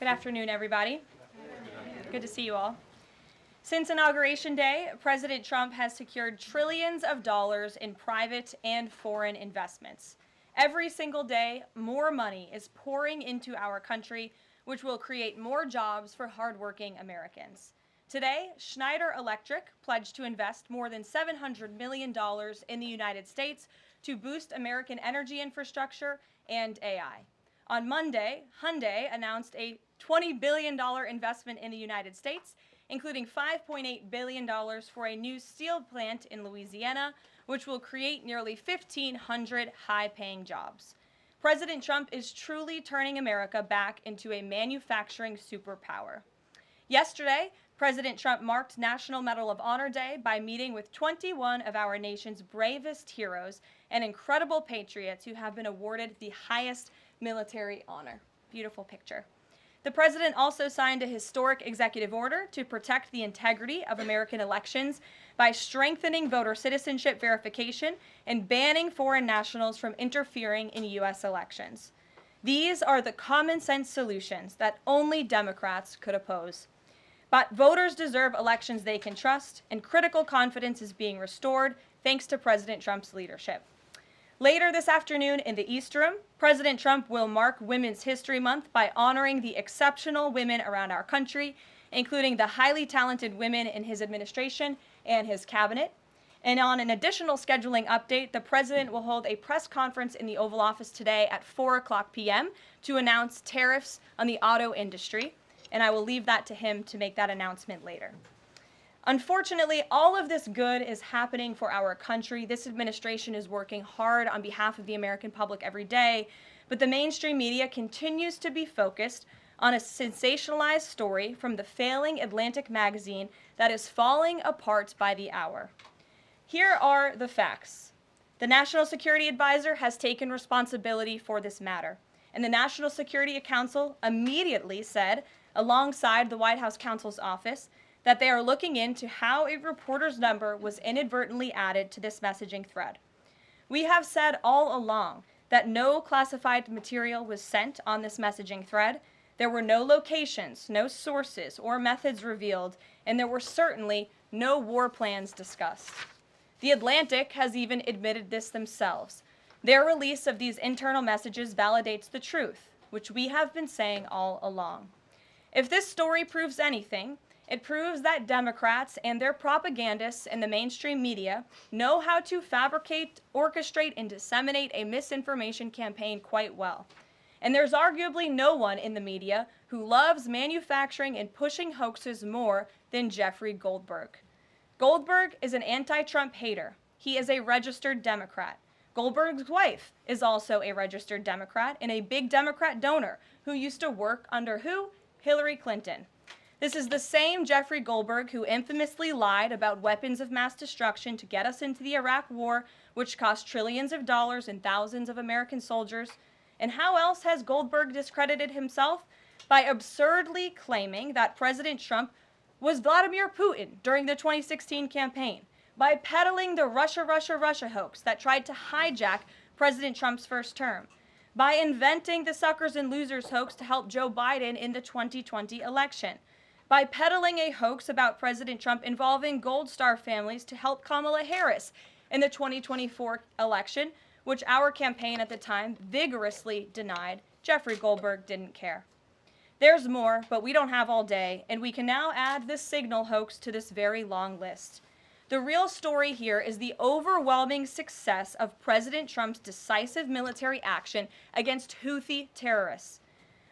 Good afternoon, everybody. Good to see you all. Since Inauguration Day, President Trump has secured trillions of dollars in private and foreign investments. Every single day, more money is pouring into our country, which will create more jobs for hardworking Americans. Today, Schneider Electric pledged to invest more than $700 million in the United States to boost American energy infrastructure and AI. On Monday, Hyundai announced a $20 billion investment in the United States, including $5.8 billion for a new steel plant in Louisiana, which will create nearly 1,500 high-paying jobs. President Trump is truly turning America back into a manufacturing superpower. Yesterday, President Trump marked National Medal of Honor Day by meeting with 21 of our nation's bravest heroes and incredible patriots who have been awarded the highest military honor. Beautiful picture. The president also signed a historic executive order to protect the integrity of American elections by strengthening voter citizenship verification and banning foreign nationals from interfering in U.S. elections. These are the common sense solutions that only Democrats could oppose. But voters deserve elections they can trust, and critical confidence is being restored thanks to President Trump's leadership. Later this afternoon in the East Room, President Trump will mark Women's History Month by honoring the exceptional women around our country, including the highly talented women in his administration and his cabinet. And on an additional scheduling update, the president will hold a press conference in the Oval Office today at 4:00 p.m. to announce tariffs on the auto industry, and I will leave that to him to make that announcement later. Unfortunately, all of this good is happening for our country. This administration is working hard on behalf of the American public every day, but the mainstream media continues to be focused on a sensationalized story from the failing Atlantic magazine that is falling apart by the hour. Here are the facts. The National Security Advisor has taken responsibility for this matter, and the National Security Council immediately said, alongside the White House counsel's office, that they are looking into how a reporter's number was inadvertently added to this messaging thread. We have said all along that no classified material was sent on this messaging thread. There were no locations, no sources, or methods revealed, and there were certainly no war plans discussed. The Atlantic has even admitted this themselves. Their release of these internal messages validates the truth, which we have been saying all along. If this story proves anything, it proves that Democrats and their propagandists in the mainstream media know how to fabricate, orchestrate, and disseminate a misinformation campaign quite well. And there's arguably no one in the media who loves manufacturing and pushing hoaxes more than Jeffrey Goldberg. Goldberg is an anti-Trump hater. He is a registered Democrat. Goldberg's wife is also a registered Democrat and a big Democrat donor who used to work under who? Hillary Clinton. This is the same Jeffrey Goldberg who infamously lied about weapons of mass destruction to get us into the Iraq War, which cost trillions of dollars and thousands of American soldiers. And how else has Goldberg discredited himself? By absurdly claiming that President Trump was Vladimir Putin during the 2016 campaign, by peddling the Russia, Russia, Russia hoax that tried to hijack President Trump's first term, by inventing the suckers and losers hoax to help Joe Biden in the 2020 election, by peddling a hoax about President Trump involving Gold Star families to help Kamala Harris in the 2024 election, which our campaign at the time vigorously denied. Jeffrey Goldberg didn't care. There's more, but we don't have all day, and we can now add this signal hoax to this very long list. The real story here is the overwhelming success of President Trump's decisive military action against Houthi terrorists.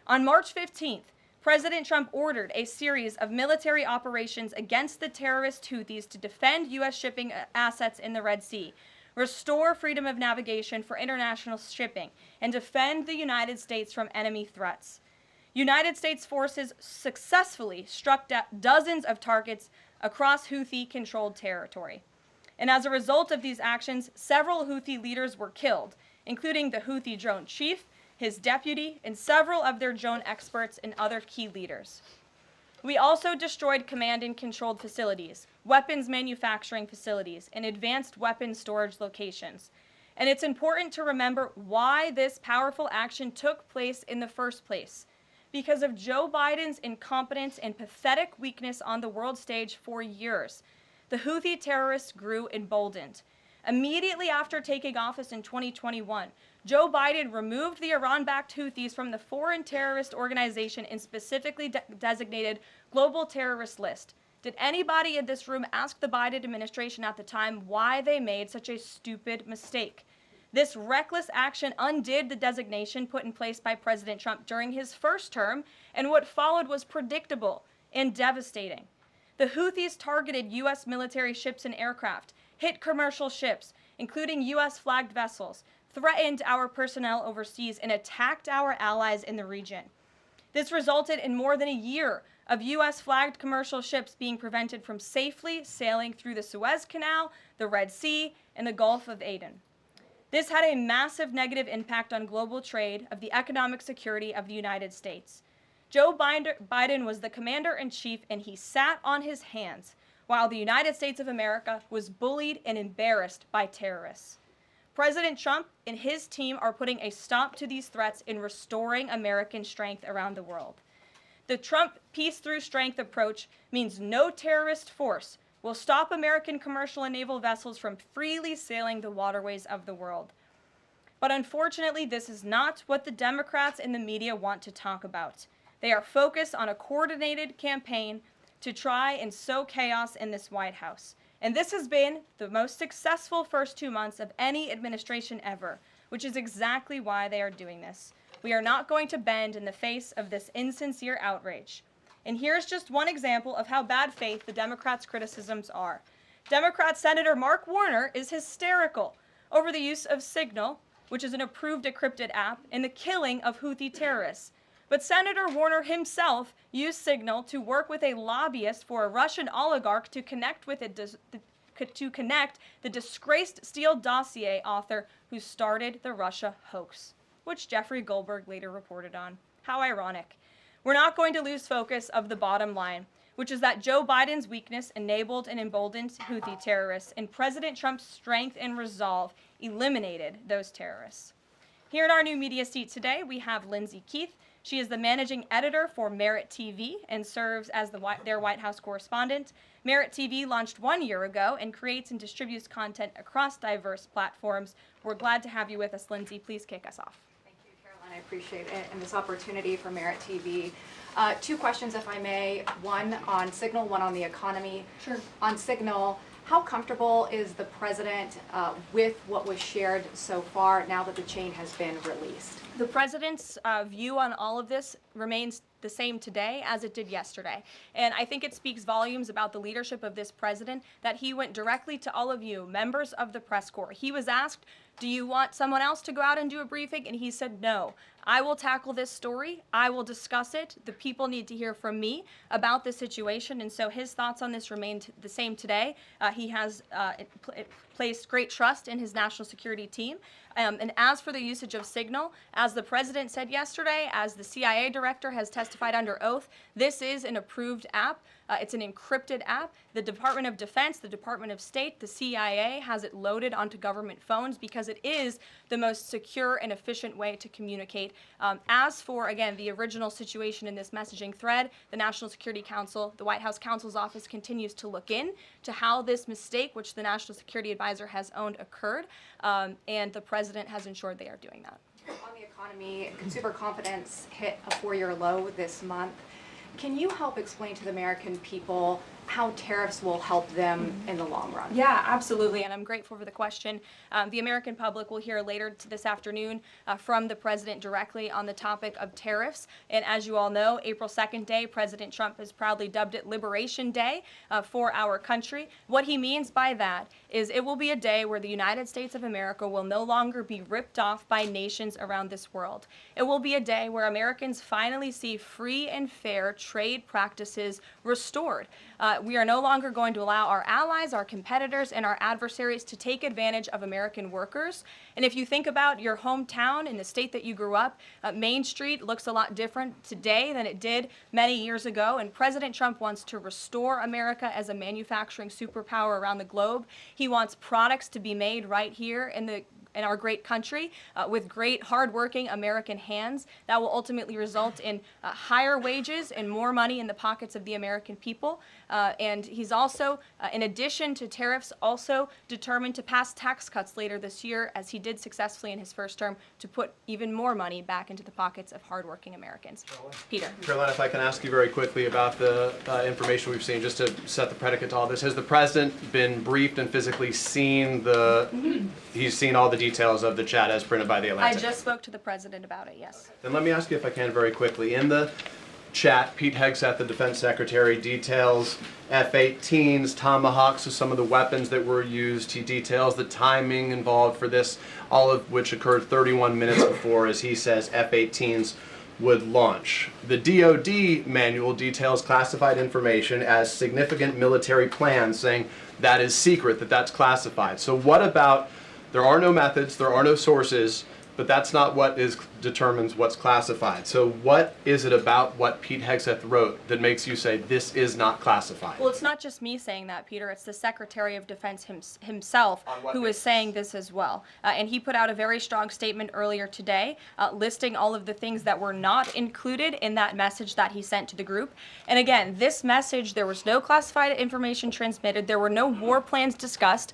On March 15th, President Trump ordered a series of military operations against the terrorist Houthis to defend U.S. shipping assets in the Red Sea, restore freedom of navigation for international shipping, and defend the United States from enemy threats. United States forces successfully struck down dozens of targets across Houthi-controlled territory. And as a result of these actions, several Houthi leaders were killed, including the Houthi drone chief, his deputy, and several of their drone experts and other key leaders. We also destroyed command and controlled facilities, weapons manufacturing facilities, and advanced weapons storage locations. And it's important to remember why this powerful action took place in the first place. because of Joe Biden's incompetence and pathetic weakness on the world stage for years. The Houthi terrorists grew emboldened. Immediately after taking office in 2021, Joe Biden removed the Iran-backed Houthis from the foreign terrorist organization and specifically designated global terrorist list. Did anybody in this room ask the Biden administration at the time why they made such a stupid mistake? This reckless action undid the designation put in place by President Trump during his first term, and what followed was predictable and devastating. The Houthis targeted U.S. military ships and aircraft, hit commercial ships, including U.S.-flagged vessels, threatened our personnel overseas, and attacked our allies in the region. This resulted in more than a year of U.S.-flagged commercial ships being prevented from safely sailing through the Suez Canal, the Red Sea, and the Gulf of Aden. This had a massive negative impact on global trade of the economic security of the United States. Joe Biden was the commander-in-chief, and he sat on his hands while the United States of America was bullied and embarrassed by terrorists. President Trump and his team are putting a stop to these threats and restoring American strength around the world. The Trump peace through strength approach means no terrorist force will stop American commercial and naval vessels from freely sailing the waterways of the world. But unfortunately, this is not what the Democrats and the media want to talk about. They are focused on a coordinated campaign to try and sow chaos in this White House. And this has been the most successful first 2 months of any administration ever, which is exactly why they are doing this. We are not going to bend in the face of this insincere outrage. And here's just one example of how bad faith the Democrats' criticisms are. Democrat Senator Mark Warner is hysterical over the use of Signal, which is an approved decrypted app, and the killing of Houthi terrorists. But Senator Warner himself used Signal to work with a lobbyist for a Russian oligarch to connect the disgraced Steele dossier author who started the Russia hoax, which Jeffrey Goldberg later reported on. How ironic. We're not going to lose focus of the bottom line, which is that Joe Biden's weakness enabled and emboldened Houthi terrorists, and President Trump's strength and resolve eliminated those terrorists. Here in our new media seat today, we have Lindsay Keith. She is the managing editor for Merit TV and serves as their White House correspondent. Merit TV launched 1 year ago and creates and distributes content across diverse platforms. We're glad to have you with us, Lindsay. Please kick us off. I appreciate it and this opportunity for Merit TV. 2 questions, if I may. One on Signal, one on the economy. Sure. On Signal, how comfortable is the president with what was shared so far now that the chain has been released? The president's view on all of this remains the same today as it did yesterday. And I think it speaks volumes about the leadership of this president that he went directly to all of you, members of the press corps. He was asked, do you want someone else to go out and do a briefing? And he said, no, I will tackle this story. I will discuss it. The people need to hear from me about the situation. And so his thoughts on this remained the same today. He has placed great trust in his national security team. And as for the usage of Signal, as the president said yesterday, as the CIA director has testified under oath, this is an approved app. It's an encrypted app. The Department of Defense, the Department of State, the CIA has it loaded onto government phones because it is the most secure and efficient way to communicate. As for, again, the original situation in this messaging thread, the National Security Council, the White House counsel's office continues to look in to how this mistake, which the National Security Advisor has owned, occurred, and the president has ensured they are doing that. On the economy, consumer confidence hit a 4-year low this month. Can you help explain to the American people how tariffs will help them in the long run? Yeah, absolutely, and I'm grateful for the question. The American public will hear later this afternoon from the president directly on the topic of tariffs. And as you all know, April 2nd day, President Trump has proudly dubbed it Liberation Day for our country. What he means by that is it will be a day where the United States of America will no longer be ripped off by nations around this world. It will be a day where Americans finally see free and fair trade practices restored. We are no longer going to allow our allies, our competitors, and our adversaries to take advantage of American workers. And if you think about your hometown in the state that you grew up, Main Street looks a lot different today than it did many years ago. And President Trump wants to restore America as a manufacturing superpower around the globe. He wants products to be made right here in the in our great country with great, hardworking American hands that will ultimately result in higher wages and more money in the pockets of the American people. And he's also, in addition to tariffs, also determined to pass tax cuts later this year, as he did successfully in his first term, to put even more money back into the pockets of hardworking Americans. Peter. Caroline, if I can ask you very quickly about the information we've seen, just to set the predicate to all this. Has the president been briefed and physically seen he's seen all the details of the chat as printed by the Atlantic? I just spoke to the president about it, yes. Then let me ask you, if I can, very quickly. In the chat, Pete Hegseth, the defense secretary, details F-18s, Tomahawks, so some of the weapons that were used. He details the timing involved for this, all of which occurred 31 minutes before, as he says, F-18s would launch. The DoD manual details classified information as significant military plans, saying that is secret, that's classified. So what about, there are no methods, there are no sources, but that's not what determines what's classified. So what is it about what Pete Hegseth wrote that makes you say this is not classified? Well, it's not just me saying that, Peter. It's the Secretary of Defense himself who is saying this as well. And he put out a very strong statement earlier today listing all of the things that were not included in that message that he sent to the group. And again, this message, there was no classified information transmitted. There were no war plans discussed.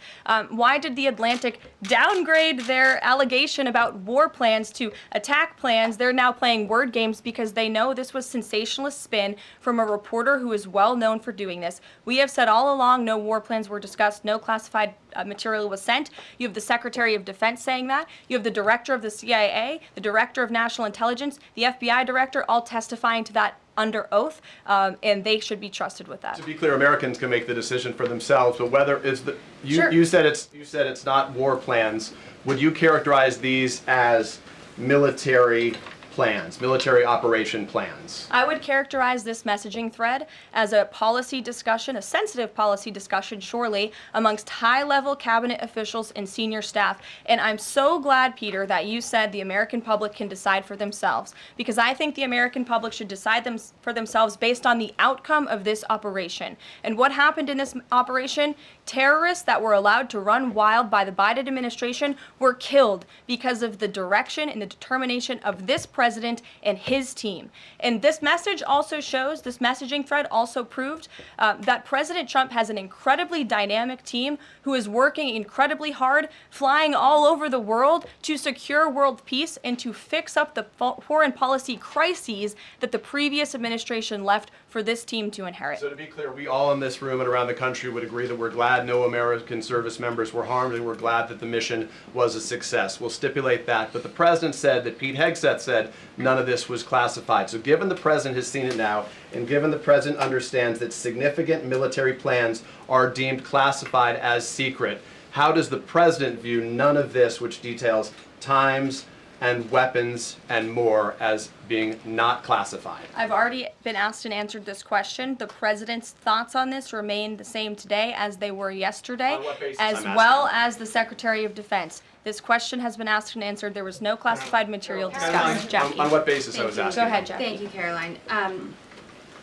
Why did the Atlantic downgrade their allegation about war plans to attack plans? They're now playing word games because they know this was sensationalist spin from a reporter who is well known for doing this. We have said all along no war plans were discussed, no classified material was sent. You have the Secretary of Defense saying that. You have the Director of the CIA, the Director of National Intelligence, the FBI Director, all testifying to that under oath, and they should be trusted with that. To be clear, Americans can make the decision for themselves, but whether is the Sure. you said it's not war plans. Would you characterize these as military plans, military operation plans? I would characterize this messaging thread as a policy discussion, a sensitive policy discussion, surely, amongst high-level cabinet officials and senior staff. And I'm so glad, Peter, that you said the American public can decide for themselves, because I think the American public should decide for themselves based on the outcome of this operation. And what happened in this operation? Terrorists that were allowed to run wild by the Biden administration were killed because of the direction and the determination of this president and his team. And this message also shows, this messaging thread also proved that President Trump has an incredibly dynamic team who is working incredibly hard, flying all over the world to secure world peace and to fix up the foreign policy crises that the previous administration left for this team to inherit. So to be clear, we all in this room and around the country would agree that we're glad no American service members were harmed, and we're glad that the mission was a success. We'll stipulate that. But the president said that Pete Hegseth said none of this was classified. So given the president has seen it now, and given the president understands that significant military plans are deemed classified as secret, how does the president view none of this, which details times and weapons and more, as being not classified? I've already been asked and answered this question. The president's thoughts on this remain the same today as they were yesterday, On what basis, as I'm well asking? as the Secretary of Defense. This question has been asked and answered. There was no classified material discussed. Jackie. On what basis I was Thank you. asking? Go ahead, Jackie. Thank you, Caroline.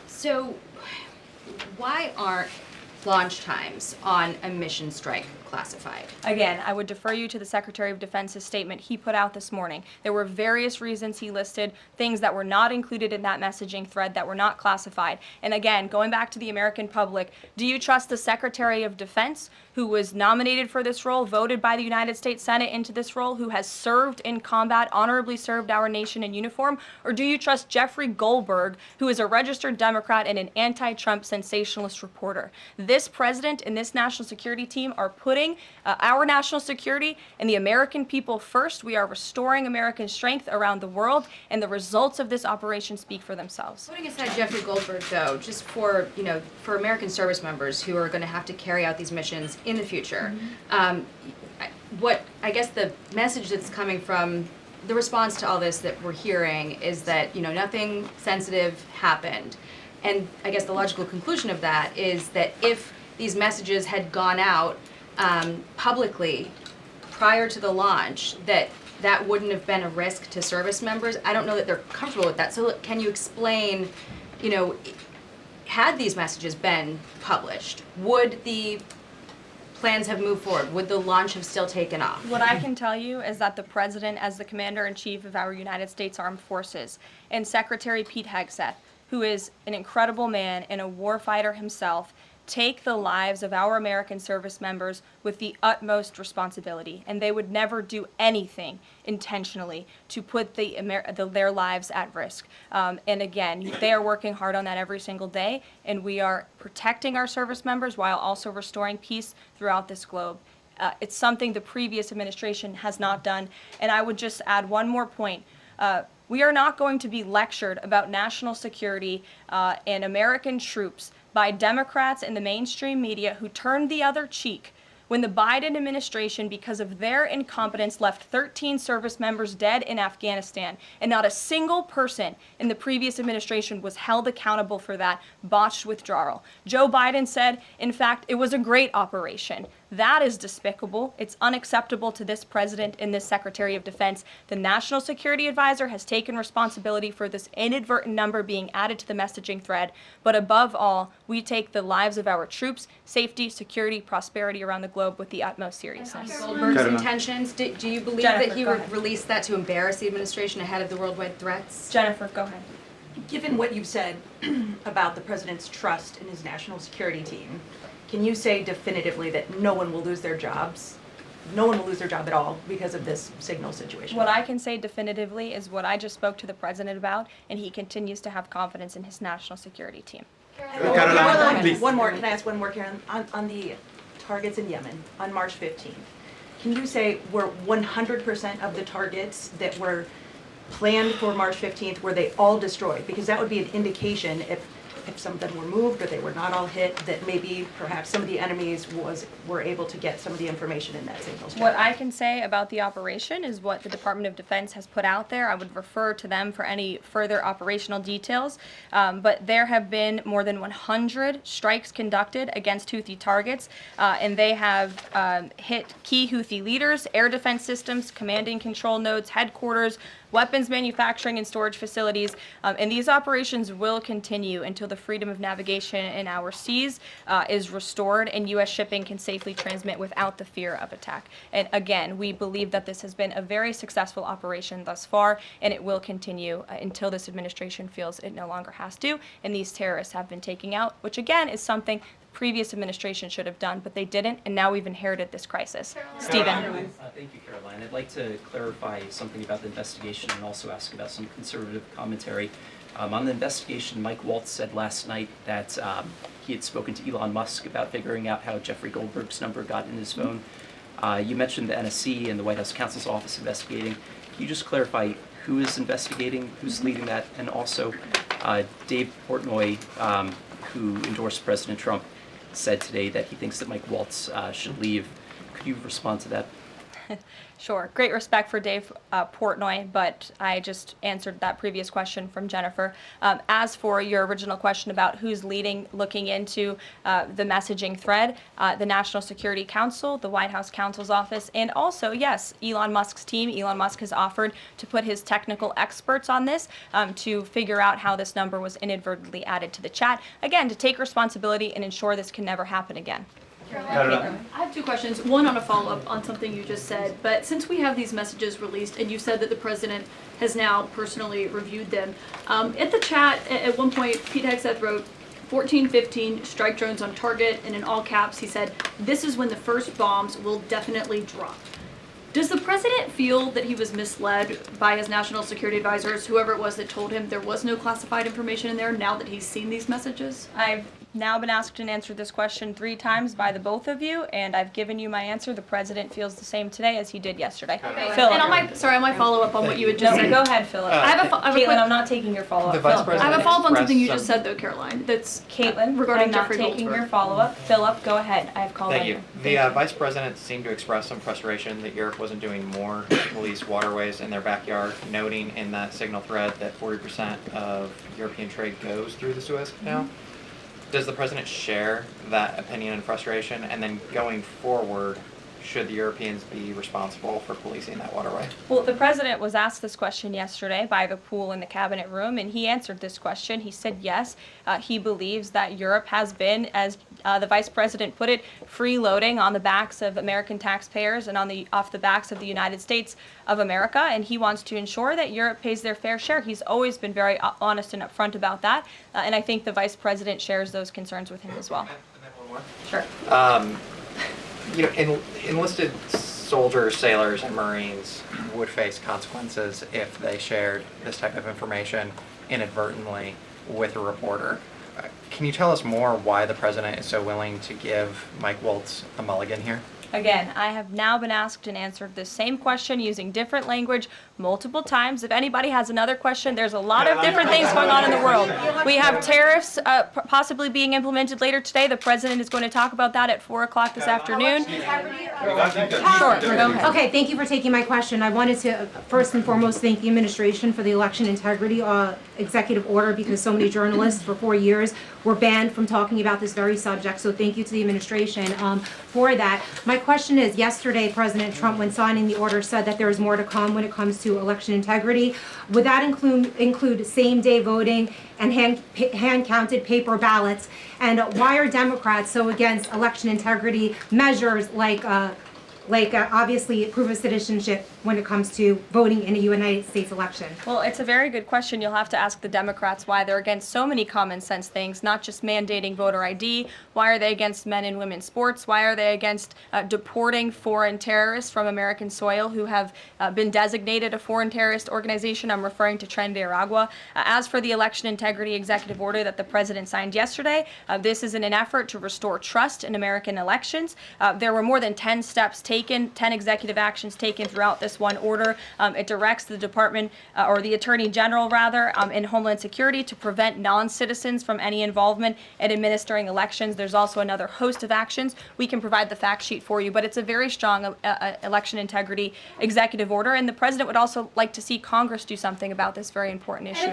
So why aren't launch times on a mission strike classified? Again, I would defer you to the Secretary of Defense's statement he put out this morning. There were various reasons he listed, things that were not included in that messaging thread that were not classified. And again, going back to the American public, do you trust the Secretary of Defense, who was nominated for this role, voted by the United States Senate into this role, who has served in combat, honorably served our nation in uniform? Or do you trust Jeffrey Goldberg, who is a registered Democrat and an anti-Trump sensationalist reporter? This president and this national security team are putting our national security and the American people first. We are restoring American strength around the world, and the results of this operation speak for themselves. Putting aside Jeffrey Goldberg, though, just for for American service members who are going to have to carry out these missions in the future, what I guess the message that's coming from the response to all this that we're hearing is that nothing sensitive happened, and I guess the logical conclusion of that is that if these messages had gone out publicly prior to the launch, that wouldn't have been a risk to service members. I don't know that they're comfortable with that. So can you explain, had these messages been published, would the plans have moved forward? Would the launch have still taken off? What I can tell you is that the President, as the Commander-in-Chief of our United States Armed Forces, and Secretary Pete Hegseth, who is an incredible man and a warfighter himself, take the lives of our American service members with the utmost responsibility, and they would never do anything intentionally to put their lives at risk. And again, they are working hard on that every single day, and we are protecting our service members while also restoring peace throughout this globe. It's something the previous administration has not done, and I would just add one more point. We are not going to be lectured about national security and American troops by Democrats and the mainstream media who turned the other cheek when the Biden administration, because of their incompetence, left 13 service members dead in Afghanistan, and not a single person in the previous administration was held accountable for that botched withdrawal. Joe Biden said, in fact, it was a great operation. That is despicable. It's unacceptable to this president and this Secretary of Defense. The National Security Advisor has taken responsibility for this inadvertent number being added to the messaging thread. But above all, we take the lives of our troops, safety, security, prosperity around the globe with the utmost seriousness. Goldberg's Karoline. intentions, do you believe Jennifer, that he go would ahead. release that to embarrass the administration ahead of the worldwide threats? Jennifer, go ahead. Given what you've said about the president's trust in his national security team, can you say definitively that no one will lose their jobs? No one will lose their job at all because of this signal situation? What I can say definitively is what I just spoke to the president about, and he continues to have confidence in his national security team. Karoline, please. One more, can I ask one more, Karen? On the targets in Yemen on March 15th, can you say were 100% of the targets that were planned for March 15th, were they all destroyed? Because that would be an indication if some of them were moved or they were not all hit, that maybe perhaps some of the enemies were able to get some of the information in that signals What channel. I can say about the operation is what the Department of Defense has put out there. I would refer to them for any further operational details. But there have been more than 100 strikes conducted against Houthi targets, and they have hit key Houthi leaders, air defense systems, command and control nodes, headquarters, weapons manufacturing and storage facilities, and these operations will continue until the freedom of navigation in our seas is restored and U.S. shipping can safely transmit without the fear of attack. And again, we believe that this has been a very successful operation thus far, and it will continue until this administration feels it no longer has to, and these terrorists have been taken out, which again is something the previous administration should have done, but they didn't, and now we've inherited this crisis. Stephen. Thank you, Caroline. I'd like to clarify something about the investigation and also ask about some conservative commentary. On the investigation, Mike Waltz said last night that he had spoken to Elon Musk about figuring out how Jeffrey Goldberg's number got in his phone. You mentioned the NSC and the White House counsel's office investigating. Can you just clarify who is investigating, who's leading that, and also Dave Portnoy, who endorsed President Trump, said today that he thinks that Mike Waltz should leave. Could you respond to that? Sure. Great respect for Dave Portnoy, but I just answered that previous question from Jennifer. As for your original question about who's looking into the messaging thread, the National Security Council, the White House counsel's office, and also, yes, Elon Musk's team. Elon Musk has offered to put his technical experts on this to figure out how this number was inadvertently added to the chat. Again, to take responsibility and ensure this can never happen again. Karoline. I have two questions. One on a follow-up on something you just said. But since we have these messages released, and you said that the president has now personally reviewed them, at the chat at one point, Pete Hegseth wrote 14-15 strike drones on target, and in all caps he said, "This is when the first bombs will definitely drop." Does the president feel that he was misled by his national security advisors, whoever it was that told him there was no classified information in there, now that he's seen these messages? I've now been asked and answered this question 3 times by the both of you, and I've given you my answer. The president feels the same today as he did yesterday. Okay. Philip. And on my follow-up on what you had just No, said. go ahead, Philip. I have a Caitlin, quick- I'm not taking your follow-up. The vice Philip, go I president have a ahead. follow-up on something you expressed just said though, Caroline. That's Caitlin, regarding I'm not Jeffrey taking Goldberg. your follow-up. Philip, go ahead. I have called Thank on you. you. The vice president seemed to express some frustration that Europe wasn't doing more to police waterways in their backyard, noting in that signal thread that 40% of European trade goes through the Suez Canal. Does the president share that opinion and frustration? And then going forward, should the Europeans be responsible for policing that waterway? Well, the president was asked this question yesterday by the pool in the cabinet room, and he answered this question. He said yes, he believes that Europe has been, as the vice president put it, freeloading on the backs of American taxpayers and off the backs of the United States of America, and he wants to ensure that Europe pays their fair share. He's always been very honest and upfront about that, and I think the vice president shares those concerns with him as well. And then one more. Sure. You know, enlisted soldiers, sailors, and Marines would face consequences if they shared this type of information inadvertently with a reporter. Can you tell us more why the president is so willing to give Mike Waltz a mulligan here? Again, I have now been asked and answered the same question using different language multiple times. If anybody has another question, there's a lot of different things going on in the world. We have tariffs possibly being implemented later today. The president is going to talk about that at 4 o'clock this afternoon. Sure, go ahead. Okay, thank you for taking my question. I wanted to first and foremost thank the administration for the election integrity executive order, because so many journalists for 4 years were banned from talking about this very subject. So thank you to the administration for that. My question is, yesterday President Trump, when signing the order, said that there is more to come when it comes to election integrity. Would that include same-day voting and hand-counted paper ballots? And why are Democrats so against election integrity measures like obviously proof of citizenship when it comes to voting in a United States election? Well, it's a very good question. You'll have to ask the Democrats why they're against so many common sense things, not just mandating voter ID. Why are they against men and women's sports? Why are they against deporting foreign terrorists from American soil who have been designated a foreign terrorist organization? I'm referring to Tren de Aragua. As for the election integrity executive order that the president signed yesterday, this is in an effort to restore trust in American elections. There were more than 10 steps taken, 10 executive actions taken throughout this one order. It directs the department, or the attorney general rather, in Homeland Security to prevent non-citizens from any involvement in administering elections. There's also another host of actions. We can provide the fact sheet for you, but it's a very strong election integrity executive order, and the president would also like to see Congress do something about this very important issue.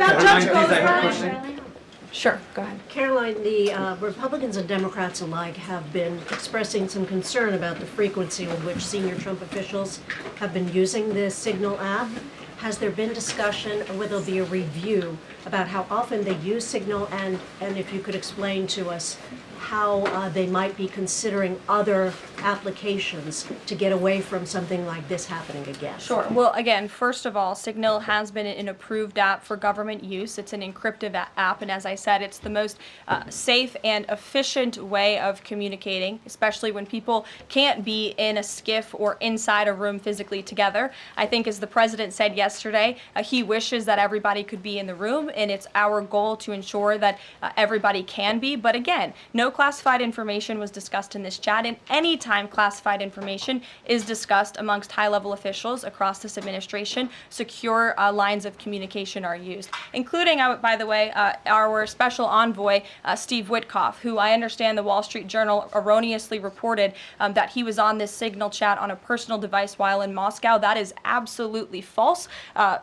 Sure, go ahead. Karoline, the Republicans and Democrats alike have been expressing some concern about the frequency with which senior Trump officials have been using the Signal app. Has there been discussion, or will there be a review about how often they use Signal, and if you could explain to us how they might be considering other applications to get away from something like this happening again? Sure. Well, again, first of all, Signal has been an approved app for government use. It's an encrypted app, and as I said, it's the most safe and efficient way of communicating, especially when people can't be in a skiff or inside a room physically together. I think, as the president said yesterday, he wishes that everybody could be in the room, and it's our goal to ensure that everybody can be. But again, no classified information was discussed in this chat, and any time classified information is discussed amongst high-level officials across this administration, secure lines of communication are used, including, by the way, our special envoy, Steve Witkoff, who I understand the Wall Street Journal erroneously reported that he was on this Signal chat on a personal device while in Moscow. That is absolutely false.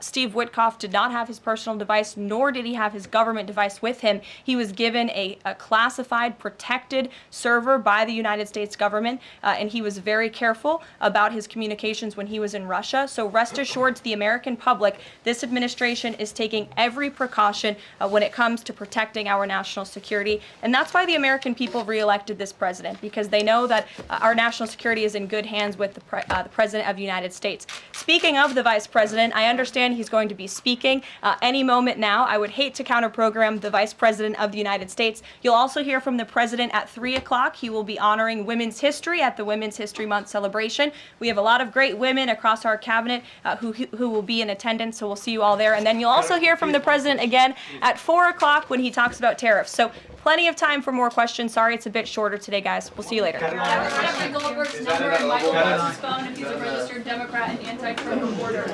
Steve Witkoff did not have his personal device, nor did he have his government device with him. He was given a classified, protected server by the United States government, and he was very careful about his communications when he was in Russia. So rest assured to the American public, this administration is taking every precaution when it comes to protecting our national security. And that's why the American people reelected this president, because they know that our national security is in good hands with the President of the United States. Speaking of the Vice President, I understand he's going to be speaking any moment now. I would hate to counter-program the Vice President of the United States. You'll also hear from the President at 3 o'clock. He will be honoring women's history at the Women's History Month celebration. We have a lot of great women across our cabinet who will be in attendance, so we'll see you all there. And then you'll also hear from the President again at 4 o'clock when he talks about tariffs. So plenty of time for more questions. Sorry it's a bit shorter today, guys. We'll see you later. Jeffrey Goldberg's number and Michael Waltz's phone if he's a registered Democrat and anti-Trump reporter.